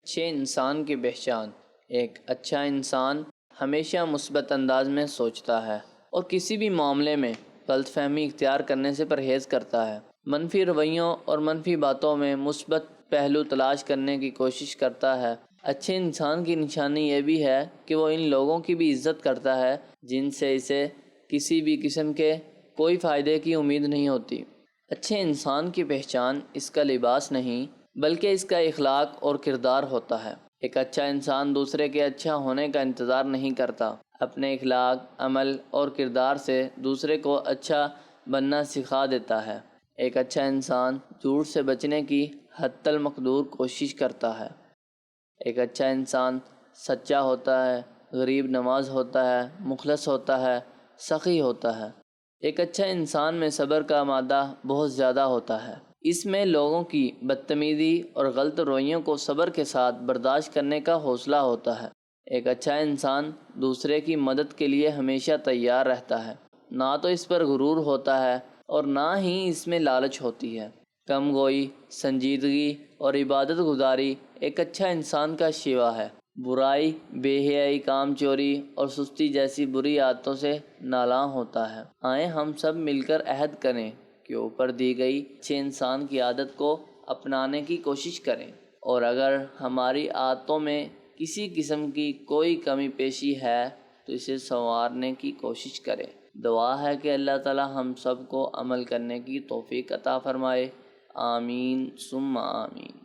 اچھے انسان کی پہچان۔ ایک اچھا انسان ہمیشہ مثبت انداز میں سوچتا ہے اور کسی بھی معاملے میں غلط فہمی اختیار کرنے سے پرہیز کرتا ہے۔ منفی رویوں اور منفی باتوں میں مثبت پہلو تلاش کرنے کی کوشش کرتا ہے۔ اچھے انسان کی نشانی یہ بھی ہے کہ وہ ان لوگوں کی بھی عزت کرتا ہے جن سے اسے کسی بھی قسم کے کوئی فائدے کی امید نہیں ہوتی۔ اچھے انسان کی پہچان اس کا لباس نہیں بلکہ اس کا اخلاق اور کردار ہوتا ہے۔ ایک اچھا انسان دوسرے کے اچھا ہونے کا انتظار نہیں کرتا، اپنے اخلاق، عمل اور کردار سے دوسرے کو اچھا بننا سکھا دیتا ہے۔ ایک اچھا انسان جھوٹ سے بچنے کی حتی المقدور کوشش کرتا ہے۔ ایک اچھا انسان سچا ہوتا ہے، غریب نواز ہوتا ہے، مخلص ہوتا ہے، سخی ہوتا ہے۔ ایک اچھا انسان میں صبر کا مادہ بہت زیادہ ہوتا ہے۔ اس میں لوگوں کی بدتمیزی اور غلط رویوں کو صبر کے ساتھ برداشت کرنے کا حوصلہ ہوتا ہے۔ ایک اچھا انسان دوسرے کی مدد کے لیے ہمیشہ تیار رہتا ہے، نہ تو اس پر غرور ہوتا ہے اور نہ ہی اس میں لالچ ہوتی ہے۔ کم گوئی، سنجیدگی اور عبادت گزاری ایک اچھا انسان کا شیوا ہے۔ برائی، بے حیائی، کام چوری اور سستی جیسی بری عادتوں سے نالاں ہوتا ہے۔ آئیں ہم سب مل کر عہد کریں کہ اوپر دی گئی اچھے انسان کی عادت کو اپنانے کی کوشش کریں، اور اگر ہماری عادتوں میں کسی قسم کی کوئی کمی پیشی ہے تو اسے سنوارنے کی کوشش کریں۔ دعا ہے کہ اللہ تعالی ہم سب کو عمل کرنے کی توفیق عطا فرمائے۔ آمین ثم آمین۔